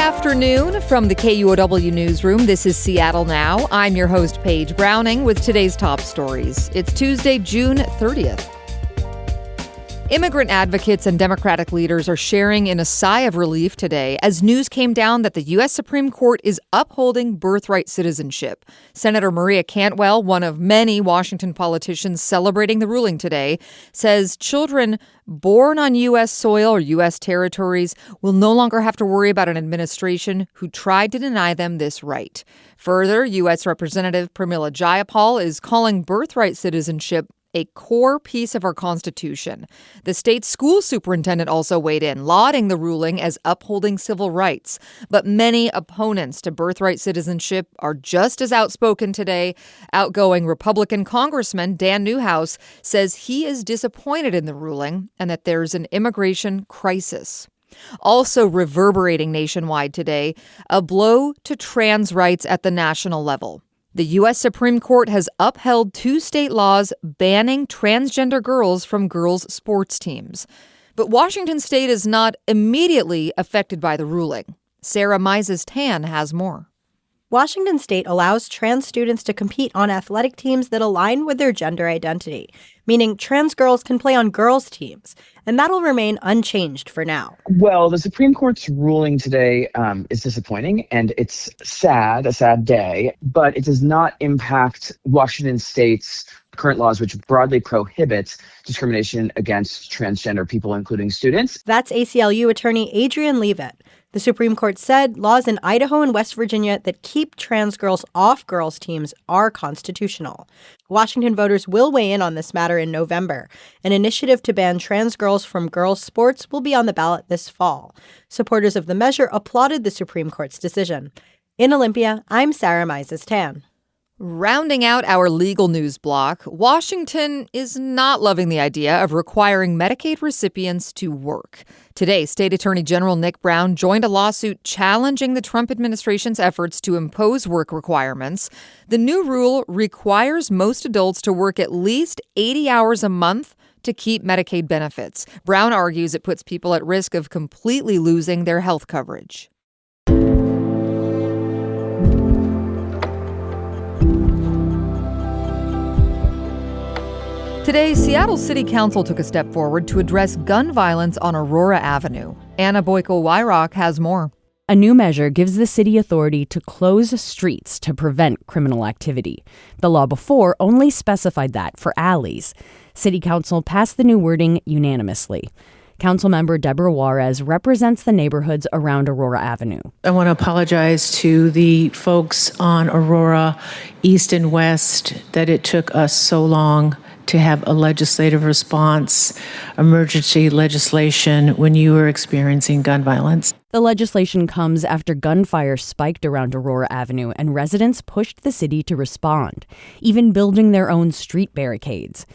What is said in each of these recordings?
afternoon from the KUOW newsroom. This is Seattle Now. I'm your host, Paige Browning, with today's top stories. It's Tuesday, June 30th. Immigrant advocates and Democratic leaders are sharing in a sigh of relief today as news came down that the U.S. Supreme Court is upholding birthright citizenship. Senator Maria Cantwell, one of many Washington politicians celebrating the ruling today, says children born on U.S. soil or U.S. territories will no longer have to worry about an administration who tried to deny them this right. Further, U.S. Representative Pramila Jayapal is calling birthright citizenship a core piece of our Constitution. The state school superintendent also weighed in, lauding the ruling as upholding civil rights. But many opponents to birthright citizenship are just as outspoken today. Outgoing Republican Congressman Dan Newhouse says he is disappointed in the ruling and that there's an immigration crisis. Also reverberating nationwide today, a blow to trans rights at the national level. The U.S. Supreme Court has upheld two state laws banning transgender girls from girls' sports teams. But Washington state is not immediately affected by the ruling. Sarah Mises-Tan has more. Washington state allows trans students to compete on athletic teams that align with their gender identity, meaning trans girls can play on girls' teams, and that'll remain unchanged for now. Well, the Supreme Court's ruling today is disappointing, and it's a sad day, but it does not impact Washington state's current laws, which broadly prohibit discrimination against transgender people, including students. That's ACLU attorney Adrian Leavitt. The Supreme Court said laws in Idaho and West Virginia that keep trans girls off girls' teams are constitutional. Washington voters will weigh in on this matter in November. An initiative to ban trans girls from girls' sports will be on the ballot this fall. Supporters of the measure applauded the Supreme Court's decision. In Olympia, I'm Sarah Mises-Tan. Rounding out our legal news block, Washington is not loving the idea of requiring Medicaid recipients to work. Today, State Attorney General Nick Brown joined a lawsuit challenging the Trump administration's efforts to impose work requirements. The new rule requires most adults to work at least 80 hours a month to keep Medicaid benefits. Brown argues it puts people at risk of completely losing their health coverage. Today, Seattle City Council took a step forward to address gun violence on Aurora Avenue. Anna Boyko-Wyrock has more. A new measure gives the city authority to close streets to prevent criminal activity. The law before only specified that for alleys. City Council passed the new wording unanimously. Councilmember Deborah Juarez represents the neighborhoods around Aurora Avenue. I want to apologize to the folks on Aurora East and West that it took us so long to have a legislative response, emergency legislation when you were experiencing gun violence. The legislation comes after gunfire spiked around Aurora Avenue and residents pushed the city to respond, even building their own street barricades.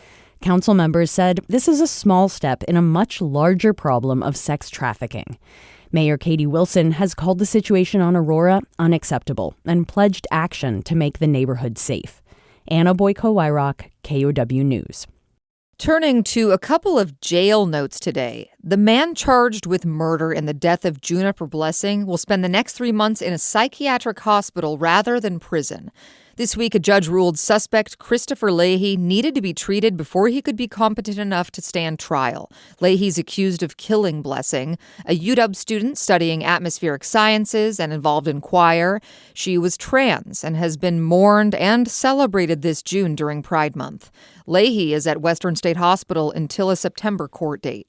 Council members said this is a small step in a much larger problem of sex trafficking. Mayor Katie Wilson has called the situation on Aurora unacceptable and pledged action to make the neighborhood safe. Anna Boyko-Wyrock, KUOW News. Turning to a couple of jail notes today. The man charged with murder in the death of Juniper Blessing will spend the next 3 months in a psychiatric hospital rather than prison. This week, a judge ruled suspect Christopher Leahy needed to be treated before he could be competent enough to stand trial. Leahy's accused of killing Blessing, a UW student studying atmospheric sciences and involved in choir. She was trans and has been mourned and celebrated this June during Pride Month. Leahy is at Western State Hospital until a September court date.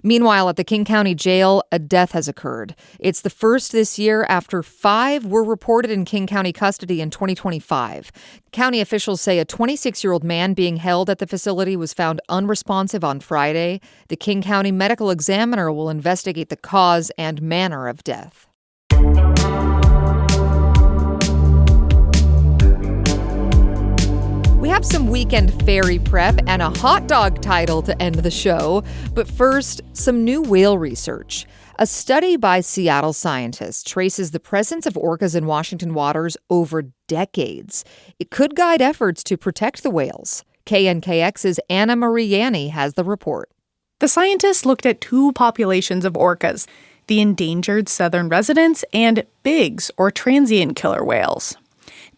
Meanwhile, at the King County Jail, a death has occurred. It's the first this year after 5 were reported in King County custody in 2025. County officials say a 26-year-old man being held at the facility was found unresponsive on Friday. The King County Medical Examiner will investigate the cause and manner of death. We have some weekend fairy prep and a hot dog title to end the show. But first, some new whale research. A study by Seattle scientists traces the presence of orcas in Washington waters over decades. It could guide efforts to protect the whales. KNKX's Anna Marie Yanni has the report. The scientists looked at two populations of orcas, the endangered southern residents and bigs, or transient killer whales.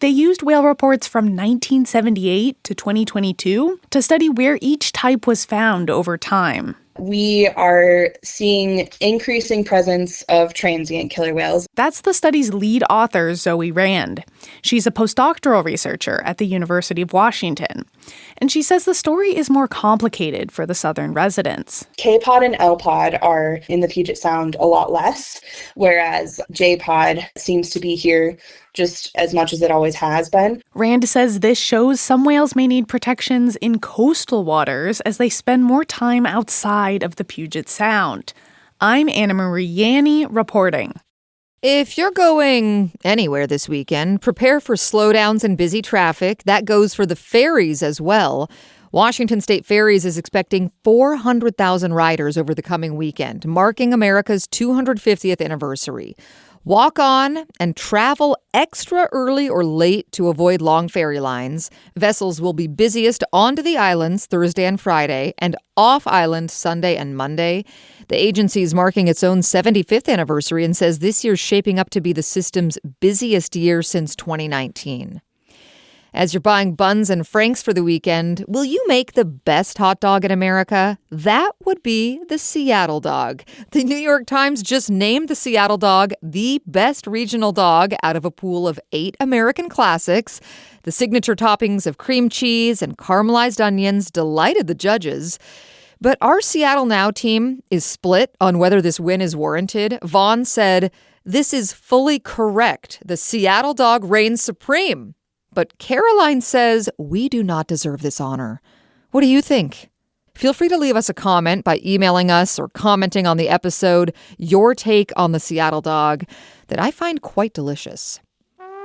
They used whale reports from 1978 to 2022 to study where each type was found over time. We are seeing increasing presence of transient killer whales. That's the study's lead author, Zoe Rand. She's a postdoctoral researcher at the University of Washington. And she says the story is more complicated for the southern residents. K-pod and L-pod are in the Puget Sound a lot less, whereas J-pod seems to be here just as much as it always has been. Rand says this shows some whales may need protections in coastal waters as they spend more time outside of the Puget Sound. I'm Anna Marie Yanni reporting. If you're going anywhere this weekend, prepare for slowdowns and busy traffic. That goes for the ferries as well. Washington State Ferries is expecting 400,000 riders over the coming weekend, marking America's 250th anniversary. Walk on and travel extra early or late to avoid long ferry lines. Vessels will be busiest onto the islands Thursday and Friday and off island Sunday and Monday. The agency is marking its own 75th anniversary and says this year's shaping up to be the system's busiest year since 2019. As you're buying buns and franks for the weekend, will you make the best hot dog in America? That would be the Seattle dog. The New York Times just named the Seattle dog the best regional dog out of a pool of 8 American classics. The signature toppings of cream cheese and caramelized onions delighted the judges. But our Seattle Now team is split on whether this win is warranted. Vaughn said, "This is fully correct. The Seattle dog reigns supreme." But Caroline says we do not deserve this honor. What do you think? Feel free to leave us a comment by emailing us or commenting on the episode, your take on the Seattle dog, that I find quite delicious.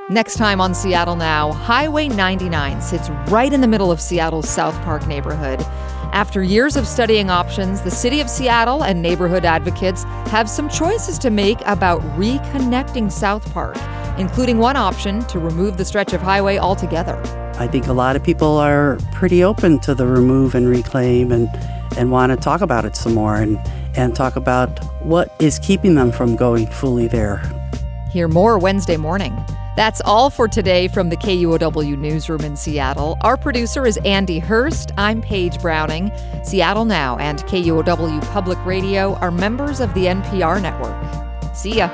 Next time on Seattle Now, Highway 99 sits right in the middle of Seattle's South Park neighborhood. After years of studying options, the city of Seattle and neighborhood advocates have some choices to make about reconnecting South Park, including one option to remove the stretch of highway altogether. I think a lot of people are pretty open to the remove and reclaim and want to talk about it some more and talk about what is keeping them from going fully there. Hear more Wednesday morning. That's all for today from the KUOW Newsroom in Seattle. Our producer is Andy Hurst. I'm Paige Browning. Seattle Now and KUOW Public Radio are members of the NPR network. See ya.